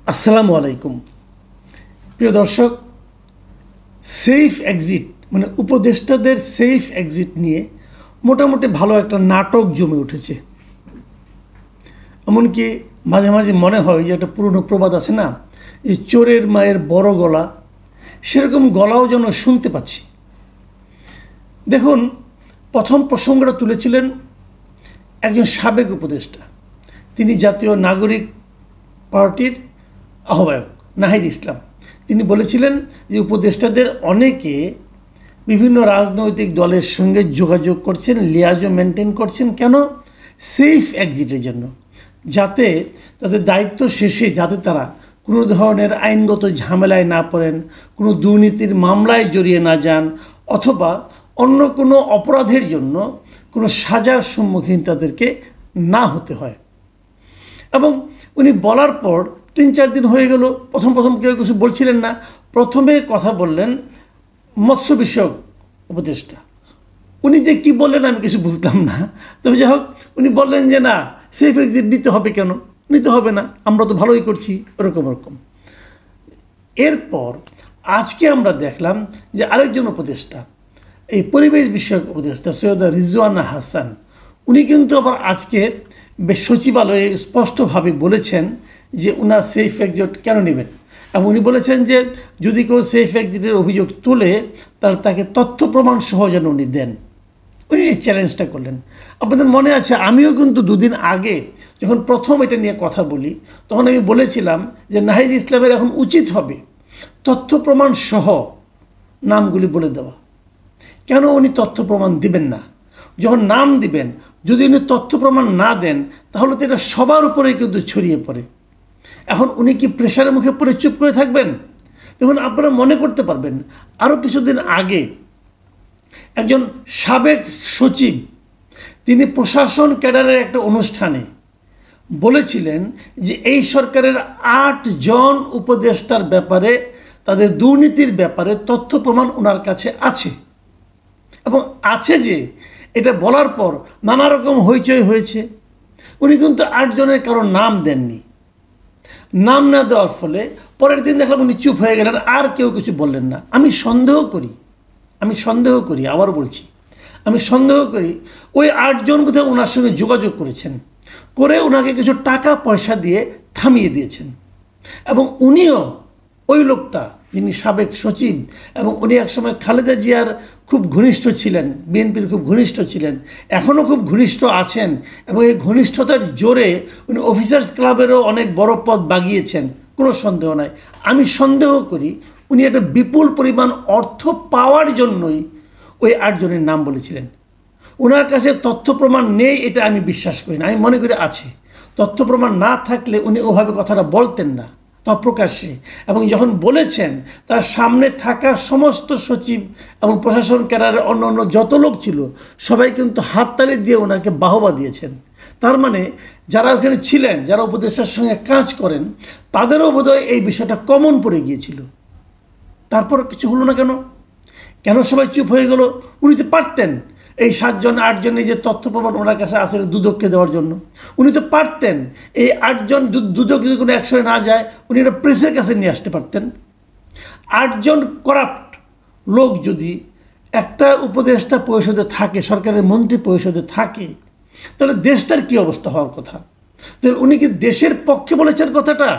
আসসালামু আলাইকুম প্রিয় দর্শক, সেফ এক্সিট মানে উপদেষ্টাদের সেফ এক্সিট নিয়ে মোটামুটি ভালো একটা নাটক জমে উঠেছে। এমনকি মাঝে মাঝে মনে হয় যে একটা পুরনো প্রবাদ আছে না, যে চোরের মায়ের বড় গলা, সেরকম গলাও যেন শুনতে পাচ্ছি। দেখুন, প্রথম প্রসঙ্গটা তুলেছিলেন একজন সাবেক উপদেষ্টা, তিনি জাতীয় নাগরিক পার্টির আহ্বায়ক নাহিদ ইসলাম। তিনি বলেছিলেন যে উপদেষ্টাদের অনেকে বিভিন্ন রাজনৈতিক দলের সঙ্গে যোগাযোগ করছেন, লিয়াজও মেনটেন করছেন। কেন? সেফ এক্সিটের জন্য, যাতে তাদের দায়িত্ব শেষে যাতে তারা কোনো ধরনের আইনগত ঝামেলায় না পড়েন, কোনো দুর্নীতির মামলায় জড়িয়ে না যান, অথবা অন্য কোনো অপরাধের জন্য কোনো সাজার সম্মুখীন তাদেরকে না হতে হয়। এবং উনি বলার পর 3-4 দিন হয়ে গেল, প্রথম কেউ কিছু বলছিলেন না। প্রথমে কথা বললেন মৎস্য বিষয়ক উপদেষ্টা। উনি যে কি বললেন আমি কিছু বুঝলাম না, তবে যাই হোক, উনি বললেন যে না, সেফ এক্সিট নিতে হবে। কেন নিতে হবে না, আমরা তো ভালোই করছি, ওরকম। এরপর আজকে আমরা দেখলাম যে আরেকজন উপদেষ্টা, এই পরিবেশ বিষয়ক উপদেষ্টা সৈয়দা রিজওয়ানা হাসান, উনি কিন্তু আবার আজকে বেশ সচিবালয়ে স্পষ্টভাবে বলেছেন যে ওনার সেফ এক্সিট কেন নেবেন। এবং উনি বলেছেন যে যদি কেউ সেফ এক্সিটের অভিযোগ তুলে তাকে তথ্য প্রমাণ সহ যেন উনি দেন। উনি এই চ্যালেঞ্জটা করলেন। আপনাদের মনে আছে, আমিও কিন্তু 2 দিন আগে যখন প্রথম এটা নিয়ে কথা বলি, তখন আমি বলেছিলাম যে নাহিদ ইসলামের এখন উচিত হবে তথ্য প্রমাণ সহ নামগুলি বলে দেওয়া। কেন উনি তথ্য প্রমাণ দিবেন না? যখন নাম দিবেন, যদি উনি তথ্য প্রমাণ না দেন, তাহলে তো এটা সবার উপরেই কিন্তু ছড়িয়ে পড়ে। এখন উনি কি প্রেশারের মুখে পড়ে চুপ করে থাকবেন? দেখুন, আপনারা মনে করতে পারবেন, আরও কিছুদিন আগে একজন সাবেক সচিব, তিনি প্রশাসন ক্যাডারের একটা অনুষ্ঠানে বলেছিলেন যে এই সরকারের 8 জন উপদেষ্টার ব্যাপারে, তাদের দুর্নীতির ব্যাপারে তথ্য প্রমাণ ওনার কাছে আছে। এবং আছে যে এটা বলার পর নানা রকম হইচই হয়েছে। উনি কিন্তু 8 জনের কারো নাম দেননি। নাম না দেওয়ার ফলে পরের দিন দেখলাম উনি চুপ হয়ে গেলেন, আর কেউ কিছু বললেন না। আমি সন্দেহ করি, আবার বলছি, আমি সন্দেহ করি ওই 8 জন বোধহয় ওনার সঙ্গে যোগাযোগ করেছেন, করে ওনাকে কিছু টাকা পয়সা দিয়ে থামিয়ে দিয়েছেন। এবং উনিও, ওই লোকটা যিনি সাবেক সচিব, এবং উনি একসময় খালেদা জিয়ার খুব ঘনিষ্ঠ ছিলেন, বিএনপির খুব ঘনিষ্ঠ ছিলেন, এখনও খুব ঘনিষ্ঠ আছেন, এবং এই ঘনিষ্ঠতার জোরে উনি অফিসার্স ক্লাবেরও অনেক বড় পদ বাগিয়েছেন, কোনো সন্দেহ নাই। আমি সন্দেহ করি উনি একটা বিপুল পরিমাণ অর্থ পাওয়ার জন্যই ওই 8 জনের নাম বলেছিলেন। ওনার কাছে তথ্য প্রমাণ নেই এটা আমি বিশ্বাস করি না, আমি মনে করি আছে। তথ্য প্রমাণ না থাকলে উনি ওভাবে কথাটা বলতেন না প্রকাশ্যে। এবং যখন বলেছেন, তার সামনে থাকা সমস্ত সচিব এবং প্রশাসন ক্যাডারের অন্য যত লোক ছিল, সবাই কিন্তু হাততালি দিয়ে ওনাকে বাহবা দিয়েছেন। তার মানে যারা ওখানে ছিলেন, যারা উপদেষ্টার সঙ্গে কাজ করেন, তাদেরও বোধহয় এই বিষয়টা কমন পড়ে গিয়েছিল। তারপর কিছু হলো না। কেন সবাই চুপ হয়ে গেল? উনি তো পারতেন এই 7 জন 8 জন এই যে তথ্য প্রমাণ ওনার কাছে আসে দুদককে দেওয়ার জন্য, উনি তো পারতেন এই 8 জন দুদক যদি কোনো একসঙ্গে না যায়, উনি এটা প্রেসের কাছে নিয়ে আসতে পারতেন। 8 জন করাপ্ট লোক যদি একটা উপদেষ্টা পরিষদে থাকে, সরকারের মন্ত্রী পরিষদে থাকে, তাহলে দেশটার কী অবস্থা হওয়ার কথা? তাহলে উনি কি দেশের পক্ষে বলেছেন কথাটা,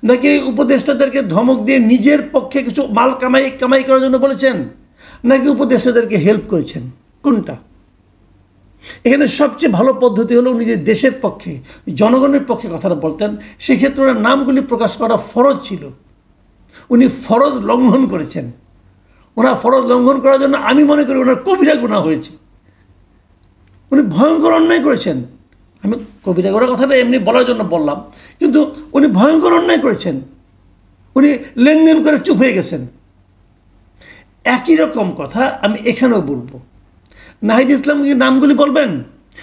নাকি এই উপদেষ্টাদেরকে ধমক দিয়ে নিজের পক্ষে কিছু মাল কামাই করার জন্য বলেছেন, নাকি উপদেষ্টাদেরকে হেল্প করেছেন? কোনটা? এখানে সবচেয়ে ভালো পদ্ধতি হলো উনি যে দেশের পক্ষে, জনগণের পক্ষে কথাটা বলতেন, সেক্ষেত্রে ওনার নামগুলি প্রকাশ করা ফরজ ছিল। উনি ফরজ লঙ্ঘন করেছেন। ওনার ফরজ লঙ্ঘন করার জন্য আমি মনে করি ওনার কবিরা গুনাহ হয়েছে। উনি ভয়ঙ্কর অন্যায় করেছেন। আমি কবিরা গুনাহ কথাটা এমনি বলার জন্য বললাম, কিন্তু উনি ভয়ঙ্কর অন্যায় করেছেন। উনি লেনদেন করে চুপ হয়ে গেছেন। একই রকম কথা আমি এখানেও বলবো। নাহিদ ইসলামকে নামগুলি বলবেন,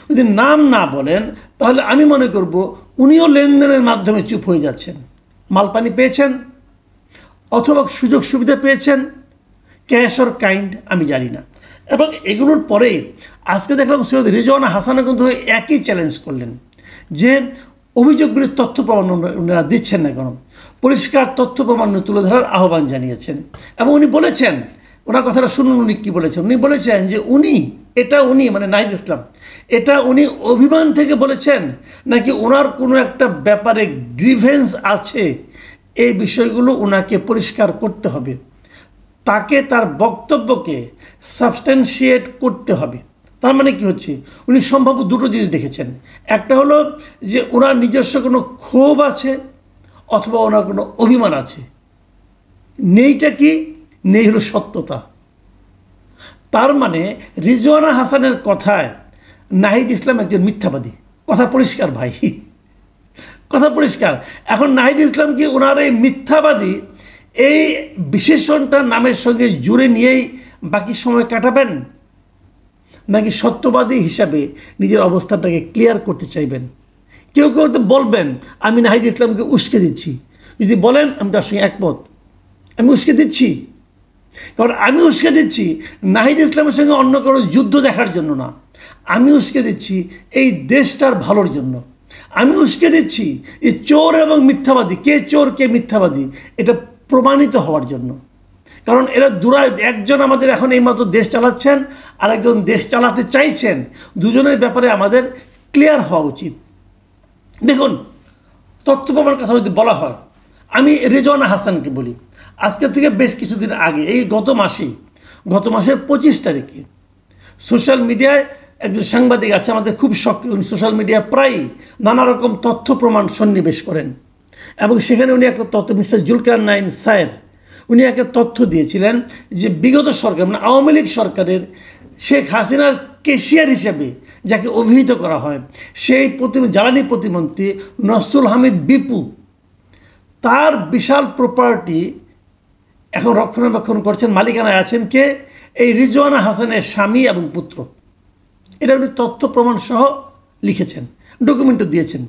যদি নাম না বলেন তাহলে আমি মনে করব উনিও লেনদেনের মাধ্যমে চুপ হয়ে যাচ্ছেন। মালপানি পেয়েছেন, অথবা সুযোগ সুবিধা পেয়েছেন, ক্যাশ অর কাইন্ড, আমি জানি না। এবং এগুলোর পরে আজকে দেখলাম সৈয়দ রিজওয়ানা হাসানও কিন্তু একই চ্যালেঞ্জ করলেন যে অভিযোগগুলির তথ্য প্রমাণ ওনারা দিচ্ছেন না কেন? পরিষ্কার তথ্য প্রমাণ তুলে ধরার আহ্বান জানিয়েছেন। এবং উনি বলেছেন, ওনার কথাটা শুনুন উনি কী বলেছেন। উনি বলেছেন যে উনি মানে নাহিদ ইসলাম এটা উনি অভিমান থেকে বলেছেন নাকি ওনার কোনো একটা ব্যাপারে গ্রিভেন্স আছে, এই বিষয়গুলো ওনাকে পরিষ্কার করতে হবে। তাকে তার বক্তব্যকে সাবস্ট্যান্সিয়েট করতে হবে। তার মানে কি হচ্ছে, উনি সম্ভাব্য দুটো জিনিস দেখেছেন। একটা হলো যে ওনার নিজস্ব কোনো ক্ষোভ আছে অথবা ওনার কোনো অভিমান আছে। নেইটা কি? নেই হলো সত্যতা। তার মানে রিজওয়ানা হাসানের কথায় নাহিদ ইসলাম একজন মিথ্যাবাদী। কথা পরিষ্কার ভাই, কথা পরিষ্কার। এখন নাহিদ ইসলামকে ওনার এই মিথ্যাবাদী এই বিশেষণটা নামের সঙ্গে জুড়ে নিয়েই বাকি সময় কাটাবেন, নাকি সত্যবাদী হিসাবে নিজের অবস্থানটাকে ক্লিয়ার করতে চাইবেন? কেউ কেউ তো বলবেন আমি নাহিদ ইসলামকে উস্কে দিচ্ছি। যদি বলেন আমি তার সঙ্গে একমত, আমি উস্কে দিচ্ছি। কারণ আমি উস্কে দিচ্ছি নাহিদ ইসলামের সঙ্গে অন্য কারো যুদ্ধ দেখার জন্য না, আমি উস্কে দিচ্ছি এই দেশটার ভালোর জন্য। আমি উস্কে দিচ্ছি এই চোর এবং মিথ্যাবাদী, কে চোর কে মিথ্যাবাদী, এটা প্রমাণিত হওয়ার জন্য। কারণ এরা একজন আমাদের এখন এইমাত্র দেশ চালাচ্ছেন, আর একজন দেশ চালাতে চাইছেন। দুজনের ব্যাপারে আমাদের ক্লিয়ার হওয়া উচিত। দেখুন, তথ্য প্রমাণ কথা যদি বলা হয়, আমি রেজওয়ানা হাসানকে বলি। আজকে থেকে বেশ কিছুদিন আগে, এই গত মাসের 25 তারিখে সোশ্যাল মিডিয়ায় একজন সাংবাদিক আছে আমাদের খুব সক্রিয়। উনি সোশ্যাল মিডিয়ায় প্রায়ই নানা রকম তথ্য প্রমাণ সন্নিবেশ করেন এবং সেখানে উনি একটা তথ্য, মিস্টার জুলকারনাইন সায়ের, উনি একটা তথ্য দিয়েছিলেন যে বিগত সরকার মানে আওয়ামী লীগ সরকারের শেখ হাসিনার কেশিয়ার হিসেবে যাকে অভিহিত করা হয়, সেই জ্বালানি প্রতিমন্ত্রী নসরুল হামিদ বিপু, তার বিশাল প্রপার্টি এখন রক্ষণাবেক্ষণ করছেন, মালিকানায় আছেন কে? এই রিজওয়ানা হাসানের স্বামী এবং পুত্র। এটা উনি তথ্য প্রমাণ সহ লিখেছেন, ডকুমেন্টও দিয়েছেন।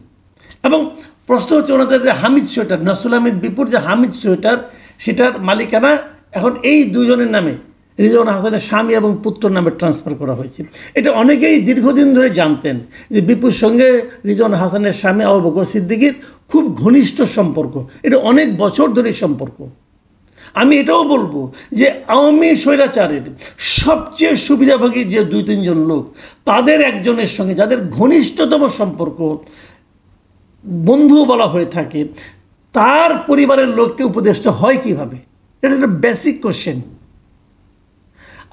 এবং প্রশ্ন হচ্ছে ওনাদের যে হামিদ সোয়েটার, নসরুল হামিদ বিপুর যে হামিদ সোয়েটার, সেটার মালিকানা এখন এই দুজনের নামে, রিজওয়ানা হাসানের স্বামী এবং পুত্রর নামে ট্রান্সফার করা হয়েছে। এটা অনেকেই দীর্ঘদিন ধরে জানতেন যে বিপুর সঙ্গে রিজওয়ানা হাসানের স্বামী আবু বকর সিদ্দিকীর খুব ঘনিষ্ঠ সম্পর্ক, এটা অনেক বছর ধরে সম্পর্ক। আমি এটাও বলবো যে আওয়ামী স্বৈরাচারের সবচেয়ে সুবিধাভোগী যে 2-3 জন লোক, তাদের একজনের সঙ্গে যাদের ঘনিষ্ঠতম সম্পর্ক, বন্ধু বলা হয়ে থাকে, তার পরিবারের লোককে উপদেষ্টা হয় কিভাবে? এটা একটা বেসিক কোশ্চেন।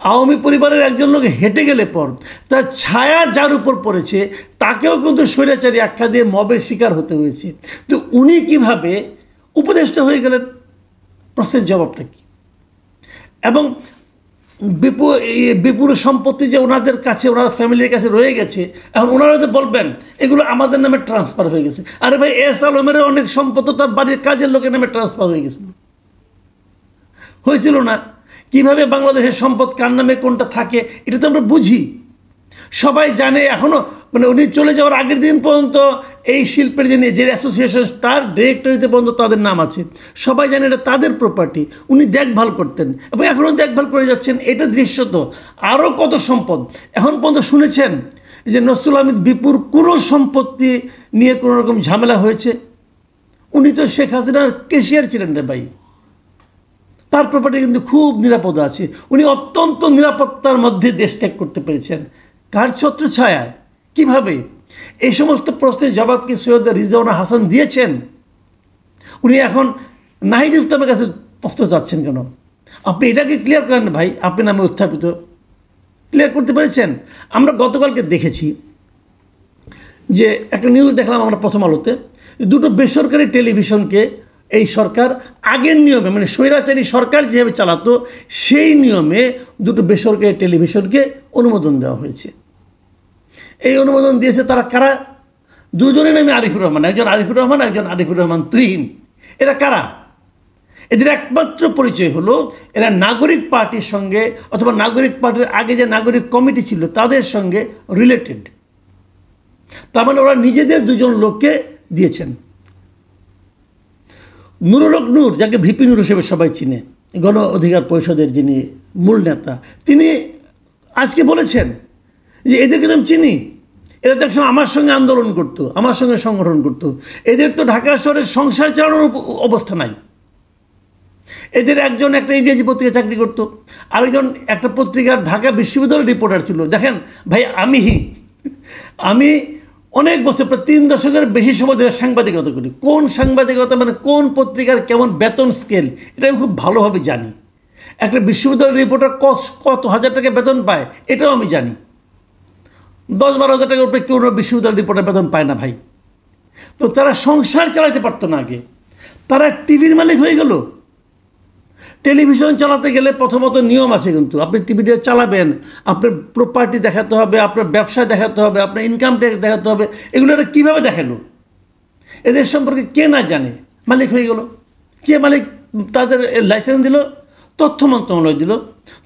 আওয়ামী পরিবারের একজন লোক হেঁটে গেলে পর তার ছায়া যার উপর পড়েছে তাকেও কিন্তু স্বৈরাচারী আখ্যা দিয়ে মবের শিকার হতে হয়েছে। তো উনি কিভাবে উপদেষ্টা হয়ে গেলেন? প্রশ্নের জবাবটা কি? এবং বিপুল সম্পত্তি যে ওনাদের কাছে, ওনার ফ্যামিলির কাছে রয়ে গেছে, এখন ওনারা তো বলবেন এগুলো আমাদের নামে ট্রান্সফার হয়ে গেছে। আরে ভাই, এস আলমের অনেক সম্পত্তি তার বাড়ির কাজের লোকের নামে ট্রান্সফার হয়ে গেছিল, হয়েছিল না? কিভাবে বাংলাদেশের সম্পদ কার নামে কোনটা থাকে এটা তো আমরা বুঝি, সবাই জানে। এখনও মানে উনি চলে যাওয়ার আগের দিন পর্যন্ত এই শিল্পের যে অ্যাসোসিয়েশন, তার ডিরেক্টরিতে পর্যন্ত তাদের নাম আছে, সবাই জানে এটা তাদের প্রপার্টি। উনি দেখভাল করতেন এবং এখনও দেখভাল করে যাচ্ছেন। এটা দৃশ্যত। আরও কত সম্পদ এখন পর্যন্ত শুনেছেন যে নসরুল হামিদ বিপুর কোনো সম্পত্তি নিয়ে কোনো রকম ঝামেলা হয়েছে? উনি তো শেখ হাসিনার কেশিয়ার ছিলেন রে ভাই, তার প্রপার্টি কিন্তু খুব নিরাপদ আছে। উনি অত্যন্ত নিরাপত্তার মধ্যে দেশ ত্যাগ করতে পেরেছেন। কার ছত্রছায়ায়? কিভাবে? এই সমস্ত প্রশ্নের জবাব কি সৈয়দ রিজওয়ানা হাসান দিয়েছেন? উনি এখন নাহিদ ইসলামের কাছে প্রশ্ন চাচ্ছেন কেন? আপনি এটাকে ক্লিয়ার করেন ভাই, আপনি নামে উত্থাপিত ক্লিয়ার করতে পেরেছেন? আমরা গতকালকে দেখেছি যে একটা নিউজ দেখলাম আমরা প্রথম আলোতে, দুটো বেসরকারি টেলিভিশনকে এই সরকার আগের নিয়মে মানে স্বৈরাচারী সরকার যেভাবে চালাতো সেই নিয়মে দুটো বেসরকারি টেলিভিশনকে অনুমোদন দেওয়া হয়েছে। এই অনুমোদন দিয়েছে তারা কারা? দুজনের নামে আরিফুর রহমান, একজন আরিফুর রহমান, একজন আরিফুর রহমান তুহিন। এরা কারা? এদের একমাত্র পরিচয় হলো এরা নাগরিক পার্টির সঙ্গে অথবা নাগরিক পার্টির আগে যে নাগরিক কমিটি ছিল তাদের সঙ্গে রিলেটেড। তার মানে ওরা নিজেদের দুজন লোককে দিয়েছেন। নুরুল হক নূর, যাকে ভিপি নূর হিসেবে সবাই চিনে, গণ অধিকার পরিষদের যিনি মূল নেতা, তিনি আজকে বলেছেন যে এদেরকে তো আমি চিনি, এরা তো একসময় আমার সঙ্গে আন্দোলন করতো, আমার সঙ্গে সংগঠন করতো। এদের তো ঢাকা শহরের সংসার চালানোর অবস্থা নাই। এদের একজন একটা ইংরেজি পত্রিকা চাকরি করতো, আরেকজন একটা পত্রিকার ঢাকা বিশ্ববিদ্যালয়ের রিপোর্টার ছিল। দেখেন ভাই, আমি অনেক বছর, প্রায় 3 দশকের বেশি সময় ধরে সাংবাদিকতা করি। কোন সাংবাদিকতা মানে কোন পত্রিকার কেমন বেতন স্কেল, এটা আমি খুব ভালোভাবে জানি। একটা বিশ্ববিদ্যালয়ের রিপোর্টার কত হাজার টাকা বেতন পায় এটাও আমি জানি। 10-12 হাজার টাকার উপরে কেউ বিশ্ববিদ্যালয়ের রিপোর্টার বেতন পায় না ভাই। তো তারা সংসার চালাতে পারতো না আগে, তারা টিভির মালিক হয়ে গেল। টেলিভিশন চালাতে গেলে প্রথমত নিয়ম আছে, কিন্তু আপনি টিভিতে চালাবেন, আপনার প্রপার্টি দেখাতে হবে, আপনার ব্যবসা দেখাতে হবে, আপনার ইনকাম ট্যাক্স দেখাতে হবে। এগুলো এটা কীভাবে দেখালো? এদের সম্পর্কে কে না জানে, মালিক হয়ে গেল। কে মালিক? তাদের লাইসেন্স দিল তথ্য মন্ত্রণালয় দিল।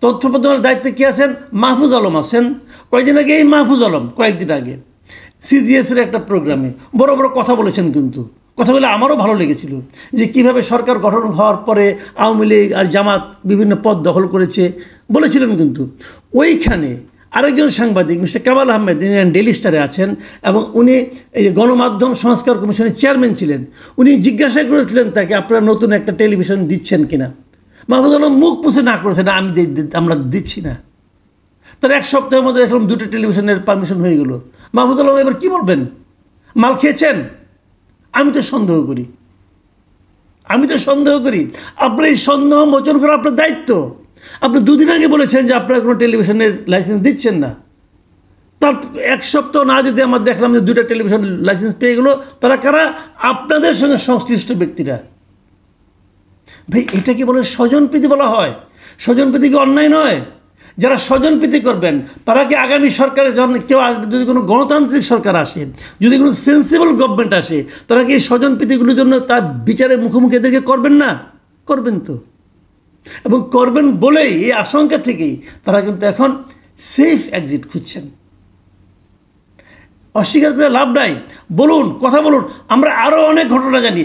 তথ্য মন্ত্রণালয়ের দায়িত্বে কে আছেন? মাহফুজ আলম আছেন। কয়েকদিন আগে এই মাহফুজ আলম কয়েকদিন আগে সিজিএসের একটা প্রোগ্রামে বড় বড় কথা বলেছেন, কিন্তু কথা বলে আমারও ভালো লেগেছিল যে কীভাবে সরকার গঠন হওয়ার পরে আওয়ামী লীগ আর জামাত বিভিন্ন পদ দখল করেছে বলেছিলেন। কিন্তু ওইখানে আরেকজন সাংবাদিক মিস্টার কামাল আহমেদ, ডেইলি স্টারে আছেন এবং উনি এই গণমাধ্যম সংস্কার কমিশনের চেয়ারম্যান ছিলেন। উনি জিজ্ঞাসা করেছিলেন তাকে, আপনারা নতুন একটা টেলিভিশন দিচ্ছেন কিনা? মাহফুজ আলম মুখ পুষে না করেছে, না আমরা দিচ্ছি না। তার 1 সপ্তাহের মধ্যে দেখলাম 2টা টেলিভিশনের পারমিশন হয়ে গেল। মাহফুজ আলম এবার কী বলবেন? মাল খেয়েছেন? আমি তো সন্দেহ করি। আপনার এই সন্দেহ মোচন করা আপনার দায়িত্ব। আপনি 2 দিন আগে বলেছেন যে আপনারা কোনো টেলিভিশনের লাইসেন্স দিচ্ছেন না। তার 1 সপ্তাহ না যদি আমার দেখলাম যে 2টা টেলিভিশন লাইসেন্স পেয়ে গেলো, তারা কারা? আপনাদের সঙ্গে সংশ্লিষ্ট ব্যক্তিরা। ভাই, এটা কি বলে স্বজনপ্রীতি বলা হয়? স্বজনপ্রীতি কি অন্যায় নয়? যারা স্বজনপ্রীতি করবেন তারা কি আগামী সরকারের যখন কেউ আসবে, যদি কোনো গণতান্ত্রিক সরকার আসে, যদি কোনো সেন্সিবল গভর্নমেন্ট আসে, তারা কি এই স্বজনপ্রীতিগুলির জন্য তার বিচারের মুখোমুখি এদেরকে করবেন না? করবেন তো, এবং করবেন বলেই এই আশঙ্কা থেকেই তারা কিন্তু এখন সেফ এক্সিট খুঁজছেন। অস্বীকার করে লাভ নাই, বলুন, কথা বলুন। আমরা আরও অনেক ঘটনা জানি।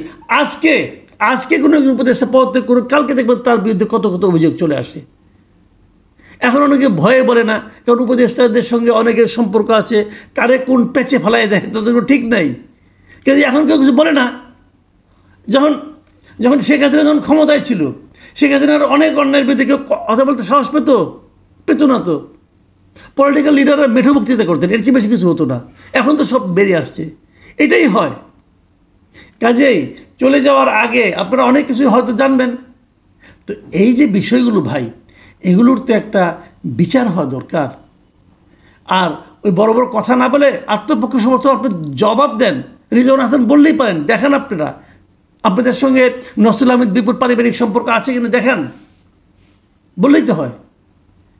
আজকে কোনো উপদেষ্টা পদত্যাগ করুন, কালকে দেখবেন তার বিরুদ্ধে কত অভিযোগ চলে আসে। এখন অনেকে ভয়ে বলে না, কারণ উপদেষ্টাদের সঙ্গে অনেকের সম্পর্ক আছে, কারে কোন প্যাচে ফেলায় দেয় তাদের কোনো ঠিক নাই। কিন্তু এখন কেউ কিছু বলে না। যখন শেখ হাসিনা যখন ক্ষমতায় ছিল, শেখ হাসিনার অনেক অন্যায়ের বিরুদ্ধে কেউ কথা বলতে সাহস পেত না। তো পলিটিক্যাল লিডাররা মেঠো বক্তৃতা করতেন, এর চেয়ে বেশি কিছু হতো না। এখন তো সব বেরিয়ে আসছে, এটাই হয়। কাজেই চলে যাওয়ার আগে আপনারা অনেক কিছুই হয়তো জানবেন। তো এই যে বিষয়গুলো ভাই, এগুলোর তো একটা বিচার হওয়া দরকার। আর ওই বড় বড় কথা না বলে আত্মপক্ষ সমর্থন আপনি জবাব দেন। রিজওয়ান হাসান বললেই পারেন, দেখান আপনারা আপনাদের সঙ্গে নসরুল আহমেদ বিপুর পারিবারিক সম্পর্ক আছে কিনা দেখান, বললেই তো হয়।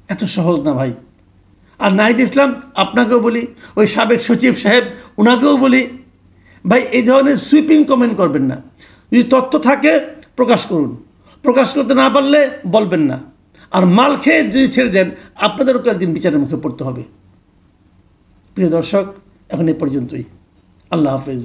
এত সহজ না ভাই। আর নাহিদ ইসলাম আপনাকেও বলি, ওই সাবেক সচিব সাহেব ওনাকেও বলি, ভাই এই ধরনের সুইপিং কমেন্ট করবেন না। যদি তথ্য থাকে প্রকাশ করুন, প্রকাশ করতে না পারলে বলবেন না। আর মাল খেয়ে যদি ছেড়ে দেন, আপনাদেরও একদিন বিচারের মুখে পড়তে হবে। প্রিয় দর্শক, এখন এই পর্যন্তই। আল্লাহ হাফেজ।